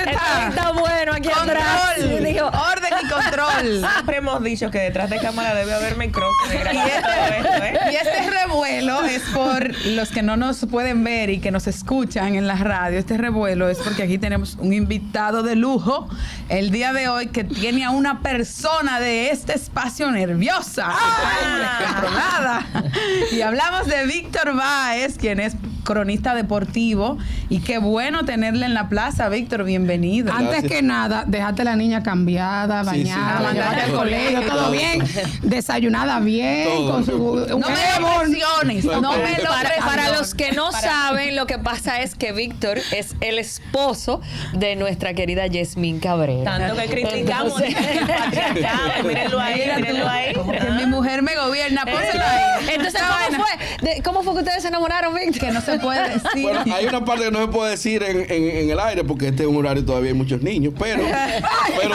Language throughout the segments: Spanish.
¿dónde está? Está bueno aquí atrás. Control, Digo, orden y control. Siempre hemos dicho que detrás de cámara debe haber micrófono. Y este revuelo es por los que no nos pueden ver y que nos escuchan en la radio. Este revuelo es porque aquí tenemos un invitado de lujo el día de hoy que tiene a una persona de este espacio nerviosa, descontrolada. Y hablamos de Víctor Báez, quien es cronista deportivo, y qué bueno tenerle en la plaza. Víctor, bienvenido. Antes que nada, dejaste la niña cambiada, bañada, sí, mandaste al colegio, todo bien, desayunada bien, Todo. con su... No me lo presiones, no me lo para presiones. los que no saben, lo que pasa es que Víctor es el esposo de nuestra querida Yasmín Cabrera. Tanto que criticamos. Mírenlo ahí, mírenlo ahí. Que mi mujer me gobierna, pónselo ahí. Entonces, ¿cómo fue que ustedes se enamoraron, Víctor? Que no se puede decir. Bueno, hay una parte que no se puede decir en el aire porque este es un horario todavía hay muchos niños, pero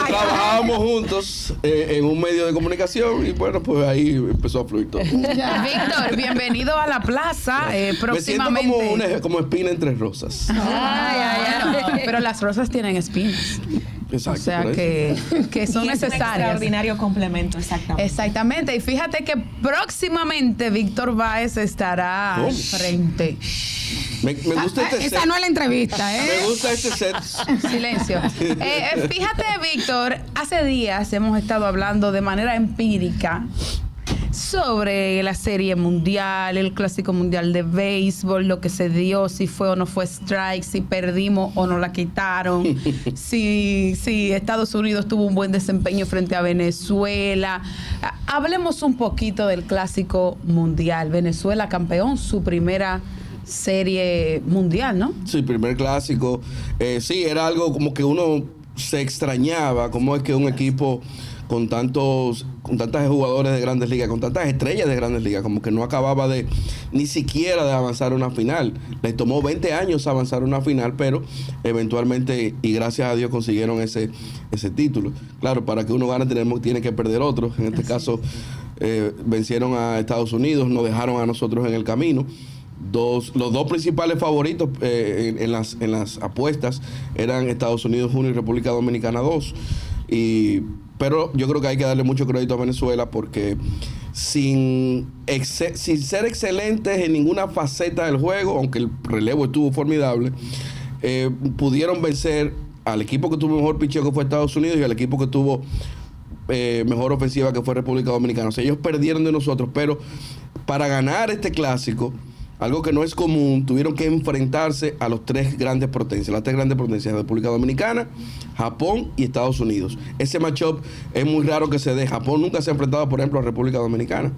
trabajábamos juntos en un medio de comunicación y bueno, pues ahí empezó a fluir todo. Víctor, bienvenido a la plaza. Próximamente. Me siento como espina entre rosas. Pero las rosas tienen espinas. Exacto, O sea por eso. que son Y es un necesarias. extraordinario complemento, exactamente. Exactamente. Y fíjate que próximamente Víctor Báez estará al frente. Me gusta este Esa set. no es la entrevista, Me gusta este set. Silencio. Fíjate, Víctor, hace días hemos estado hablando de manera empírica sobre la serie mundial, el clásico mundial de béisbol, lo que se dio, si fue o no fue strike, si perdimos o no la quitaron, si Estados Unidos tuvo un buen desempeño frente a Venezuela. Hablemos un poquito del clásico mundial. Venezuela campeón, su primera serie mundial, ¿no? Sí, primer clásico. Sí, era algo como que uno se extrañaba, cómo es que un equipo con tantos jugadores de Grandes Ligas, con tantas estrellas de Grandes Ligas, como que no acababa ni siquiera de avanzar a una final. Les tomó 20 años avanzar a una final, pero eventualmente, y gracias a Dios, consiguieron ese título. Claro, para que uno gane tiene que perder otro. En este caso, vencieron a Estados Unidos, nos dejaron a nosotros en el camino. Los dos principales favoritos en las apuestas eran Estados Unidos 1 y República Dominicana 2. Pero yo creo que hay que darle mucho crédito a Venezuela porque sin ser excelentes en ninguna faceta del juego, aunque el relevo estuvo formidable, pudieron vencer al equipo que tuvo mejor picheo, que fue Estados Unidos, y al equipo que tuvo mejor ofensiva, que fue República Dominicana. O sea, ellos perdieron de nosotros, pero para ganar este clásico, algo que no es común, tuvieron que enfrentarse a las tres grandes potencias, República Dominicana, Japón y Estados Unidos. Ese matchup es muy raro que se dé. Japón nunca se ha enfrentado, por ejemplo, a República Dominicana.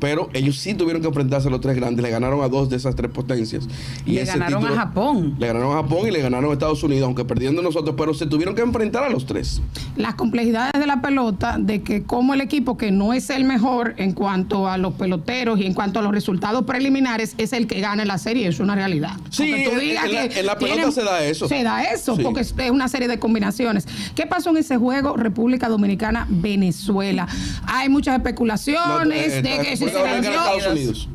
Pero ellos sí tuvieron que enfrentarse a los tres grandes. Le ganaron a dos de esas tres potencias. Y le ganaron a Japón. Le ganaron a Japón y le ganaron a Estados Unidos, aunque perdiendo nosotros, pero se tuvieron que enfrentar a los tres. Las complejidades de la pelota, de que como el equipo que no es el mejor en cuanto a los peloteros y en cuanto a los resultados preliminares es el que gana la serie, es una realidad. Sí, en la pelota se da eso. Se da eso, Sí. porque es una serie de combinaciones. ¿Qué pasó en ese juego República Dominicana-Venezuela? Hay muchas especulaciones de que si se República Dominicana, venció. Estados Unidos.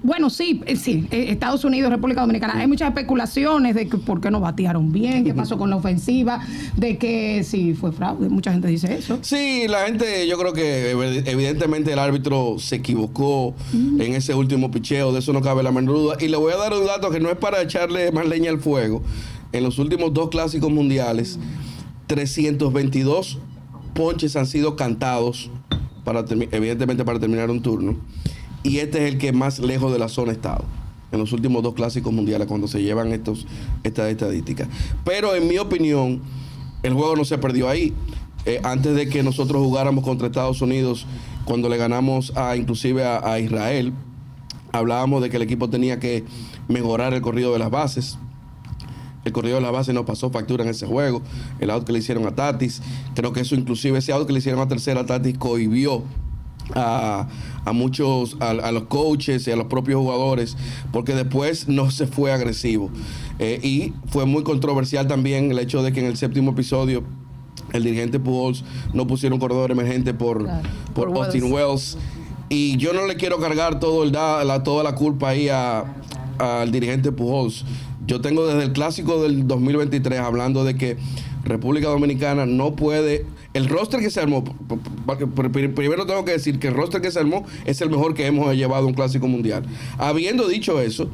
Bueno, sí, Estados Unidos, República Dominicana. Hay muchas especulaciones de que por qué no batearon bien, qué pasó con la ofensiva, de que sí fue fraude. Mucha gente dice eso. Sí, la gente, yo creo que evidentemente el árbitro se equivocó en ese último picheo, de eso no cabe la menor duda. Y le voy a dar un dato que no es para echarle más leña al fuego. En los últimos dos clásicos mundiales, 322 ponches han sido cantados, evidentemente para terminar un turno. Y este es el que más lejos de la zona ha estado en los últimos dos clásicos mundiales cuando se llevan estas estadísticas. Pero en mi opinión, el juego no se perdió ahí. Antes de que nosotros jugáramos contra Estados Unidos, cuando le ganamos inclusive a Israel, hablábamos de que el equipo tenía que mejorar el corrido de las bases. El corrido de las bases nos pasó factura en ese juego. El out que le hicieron a Tatis, creo que eso inclusive ese out que le hicieron a tercera, Tatis cohibió a muchos, a los coaches y a los propios jugadores, porque después no se fue agresivo. Y fue muy controversial también el hecho de que en el séptimo episodio el dirigente Pujols no pusiera un corredor emergente por Austin Wells. Y yo no le quiero cargar toda la culpa ahí al dirigente Pujols. Yo tengo desde el clásico del 2023 hablando de que República Dominicana no puede... El roster que se armó, primero tengo que decir que el roster que se armó es el mejor que hemos llevado a un clásico mundial. Habiendo dicho eso,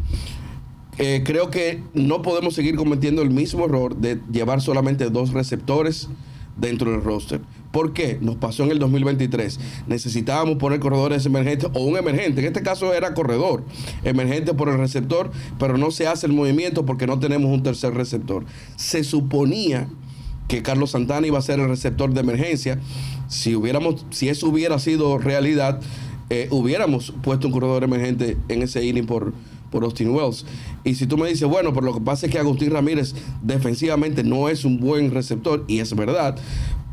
creo que no podemos seguir cometiendo el mismo error de llevar solamente 2 receptores dentro del roster. ¿Por qué? Nos pasó en el 2023. Necesitábamos poner corredores emergentes o un emergente. En este caso era corredor emergente por el receptor, pero no se hace el movimiento porque no tenemos un tercer receptor. Se suponía que Carlos Santana iba a ser el receptor de emergencia. Si eso hubiera sido realidad, hubiéramos puesto un corredor emergente en ese inning por Austin Wells. Y si tú me dices, bueno, pero lo que pasa es que Agustín Ramírez defensivamente no es un buen receptor, y es verdad,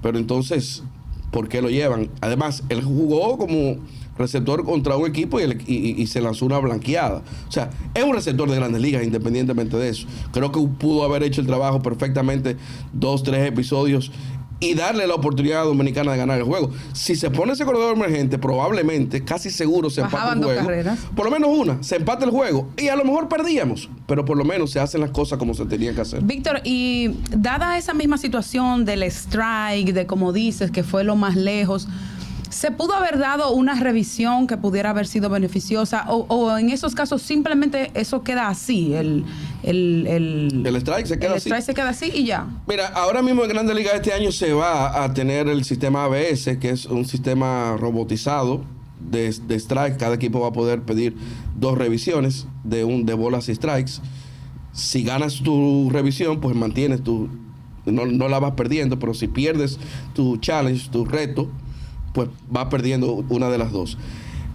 pero entonces, ¿por qué lo llevan? Además, él jugó como receptor contra un equipo y se lanzó una blanqueada. O sea, es un receptor de Grandes Ligas independientemente de eso. Creo que pudo haber hecho el trabajo perfectamente 2, 3 episodios y darle la oportunidad a Dominicana de ganar el juego. Si se pone ese corredor emergente, probablemente, casi seguro se empata el juego. Carreras. Por lo menos una, se empata el juego y a lo mejor perdíamos, pero por lo menos se hacen las cosas como se tenían que hacer. Víctor, y dada esa misma situación del strike, de como dices, que fue lo más lejos, ¿se pudo haber dado una revisión que pudiera haber sido beneficiosa? O en esos casos simplemente eso queda así, el strike se queda el así. strike se queda así y ya. Mira, ahora mismo en Grandes Ligas este año se va a tener el sistema ABS, que es un sistema robotizado de strike. Cada equipo va a poder pedir 2 revisiones de bolas y strikes. Si ganas tu revisión, pues mantienes no la vas perdiendo, pero si pierdes tu challenge, tu reto, pues va perdiendo una de las 2.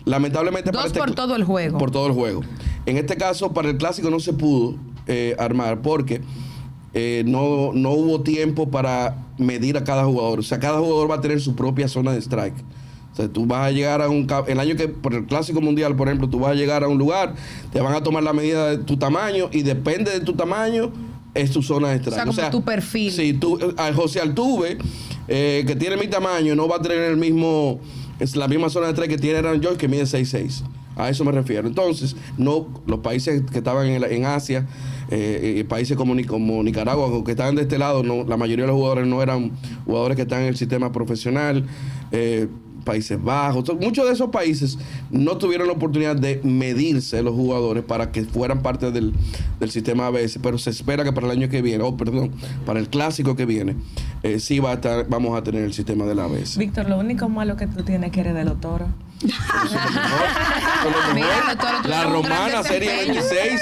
Lamentablemente 2 por todo el juego. Por todo el juego. En este caso, para el clásico no se pudo armar porque no hubo tiempo para medir a cada jugador. O sea, cada jugador va a tener su propia zona de strike. O sea, tú vas a llegar el año que, por el Clásico Mundial, por ejemplo, tú vas a llegar a un lugar, te van a tomar la medida de tu tamaño y depende de tu tamaño, es tu zona de strike. O sea, como tu perfil. Sí, José Altuve, que tiene mi tamaño, no va a tener es la misma zona de strike que tiene Aaron George, que mide 6'6". A eso me refiero. Entonces, los países que estaban en Asia, países como Nicaragua, que estaban de este lado, la mayoría de los jugadores no eran jugadores que están en el sistema profesional. Países Bajos, muchos de esos países no tuvieron la oportunidad de medirse los jugadores para que fueran parte del sistema ABS, pero se espera que para el año que viene, para el clásico que viene, sí vamos a tener el sistema del ABS. Víctor, lo único malo que tú tienes que eres de los toros. La Romana, Serie 26.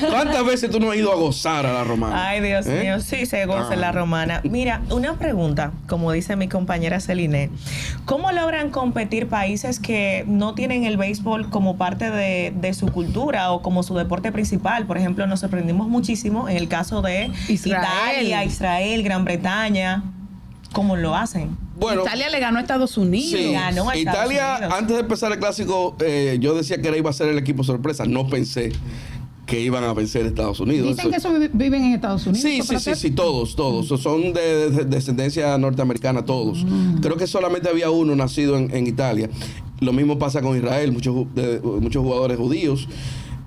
¿Cuántas veces tú no has ido a gozar a la Romana? Ay, Dios mío, sí se goza en la Romana. Mira, una pregunta, como dice mi compañera Celine. ¿Cómo logran competir países que no tienen el béisbol como parte de su cultura o como su deporte principal? Por ejemplo, nos sorprendimos muchísimo en el caso de Italia, Israel, Gran Bretaña. ¿Cómo lo hacen? Bueno, Italia le ganó a Estados Unidos. Sí, ganó a Italia, Estados Unidos. antes de empezar el clásico, yo decía que iba a ser el equipo sorpresa. No pensé que iban a vencer a Estados Unidos. Dicen que eso viven en Estados Unidos. Sí, todos. Son de descendencia norteamericana, todos. Creo que solamente había uno nacido en Italia. Lo mismo pasa con Israel, muchos jugadores judíos.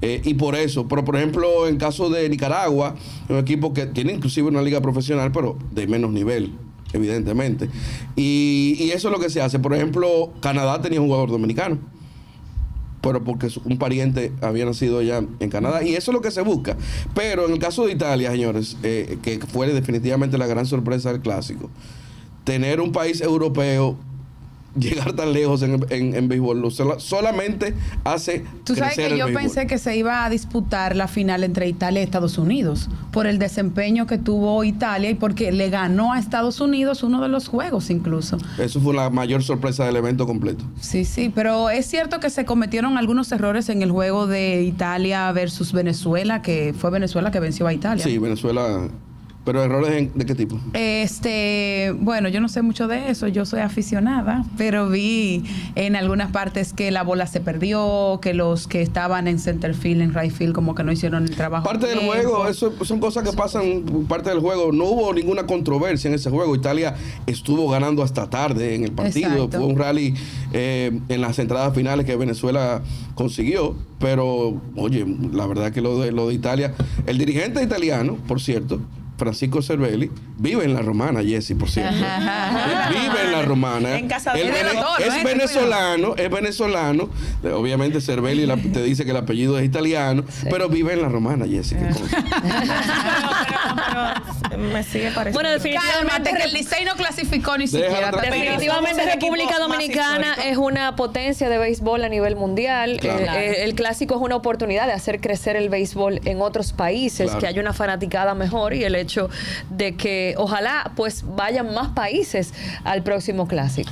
Y por eso, pero por ejemplo, en caso de Nicaragua, un equipo que tiene inclusive una liga profesional, pero de menos nivel, evidentemente. Y eso es lo que se hace. Por ejemplo, Canadá tenía un jugador dominicano, pero porque un pariente había nacido allá en Canadá, y eso es lo que se busca. Pero en el caso de Italia, señores, que fue definitivamente la gran sorpresa del clásico, tener un país europeo llegar tan lejos en béisbol solamente hace tú sabes crecer que yo el béisbol. pensé que se iba a disputar la final entre Italia y Estados Unidos por el desempeño que tuvo Italia y porque le ganó a Estados Unidos uno de los juegos incluso. Eso fue la mayor sorpresa del evento completo. Sí, pero es cierto que se cometieron algunos errores en el juego de Italia versus Venezuela, que fue Venezuela que venció a Italia. Sí, Venezuela ¿Pero errores de qué tipo? Bueno, yo no sé mucho de eso, yo soy aficionada, pero vi en algunas partes que la bola se perdió, que los que estaban en center field, en right field, como que no hicieron el trabajo. Parte del bien. juego, eso son cosas que pasan, parte del juego. No hubo ninguna controversia en ese juego. Italia estuvo ganando hasta tarde en el partido. Exacto. Fue un rally en las entradas finales que Venezuela consiguió. Pero, oye, la verdad que lo de Italia, el dirigente italiano, por cierto, Francisco Cervelli, vive en La Romana, Jessy, por cierto. Vive en La Romana. En casa de Él Venezuela, es venezolano. Obviamente Cervelli te dice que el apellido es italiano, pero vive en La Romana, Jessy. ¿Qué cosa? pero me sigue pareciendo. Bueno, definitivamente Cálmate, que el Licey no clasificó ni Déjala siquiera. tranquila. Definitivamente Somos el República equipo más Dominicana histórico. es una potencia de béisbol a nivel mundial. Claro. El clásico es una oportunidad de hacer crecer el béisbol en otros países, Claro. que haya una fanaticada mejor y el hecho de que ojalá pues vayan más países al próximo clásico.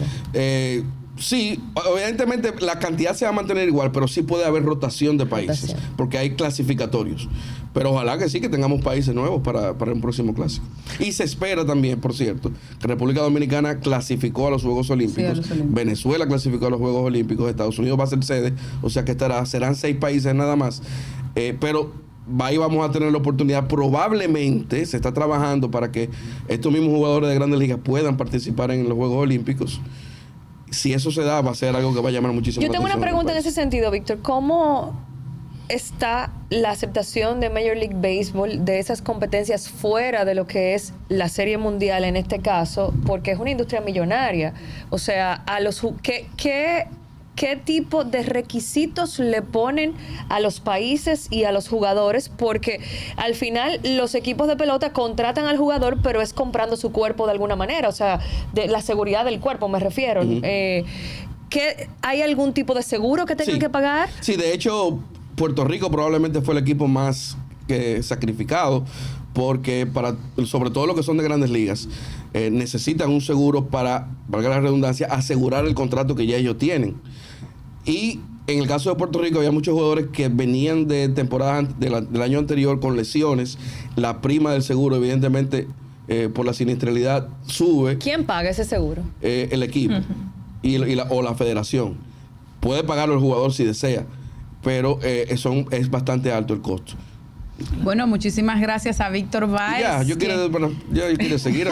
Sí, evidentemente la cantidad se va a mantener igual, pero sí puede haber rotación de países, Rotación. porque hay clasificatorios. Pero ojalá que sí, que tengamos países nuevos para un próximo clásico. Y se espera también, por cierto, que República Dominicana clasificó a los Juegos Olímpicos, Sí, a los Olímpicos. Venezuela clasificó a los Juegos Olímpicos, Estados Unidos va a ser sede, o sea que serán 6 países nada más. Pero ahí vamos a tener la oportunidad, probablemente se está trabajando para que estos mismos jugadores de grandes ligas puedan participar en los Juegos Olímpicos. Si eso se da, va a ser algo que va a llamar muchísimo Yo la tengo una atención pregunta en del ese sentido, Víctor. ¿Cómo está la aceptación de Major League Baseball de esas competencias fuera de lo que es la Serie Mundial en este caso? Porque es una industria millonaria. O sea, ¿qué tipo de requisitos le ponen a los países y a los jugadores? Porque al final los equipos de pelota contratan al jugador, pero es comprando su cuerpo de alguna manera, o sea, de la seguridad del cuerpo me refiero. Ujú. ¿Hay algún tipo de seguro que tengan Sí. que pagar? Sí, de hecho, Puerto Rico probablemente fue el equipo más sacrificado, porque sobre todo los que son de grandes ligas, necesitan un seguro para, valga la redundancia, asegurar el contrato que ya ellos tienen. Y en el caso de Puerto Rico había muchos jugadores que venían de temporadas del año anterior con lesiones. La prima del seguro, evidentemente, por la siniestralidad sube. ¿Quién paga ese seguro? El equipo o la federación. Puede pagarlo el jugador si desea, pero es bastante alto el costo. Bueno, muchísimas gracias a Víctor Báez. Ya, yo quiero seguir.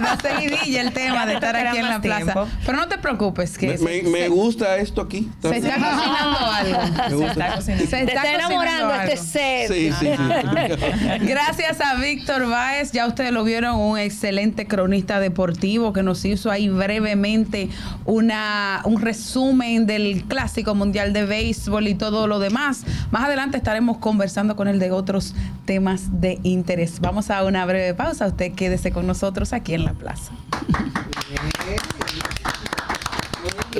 Da seguidilla el tema de estar aquí en la más plaza. tiempo. Pero no te preocupes, que Me gusta esto aquí. se está cocinando algo. Me gusta. Se Te está está enamorando cocinando este algo. set. Sí. Gracias a Víctor Báez, ya ustedes lo vieron, un excelente cronista deportivo que nos hizo ahí brevemente un resumen del Clásico Mundial de Béisbol y todo lo demás. Más adelante estaremos conversando con él de otros temas de interés. Vamos a una breve pausa. Usted quédese con nosotros aquí en la plaza.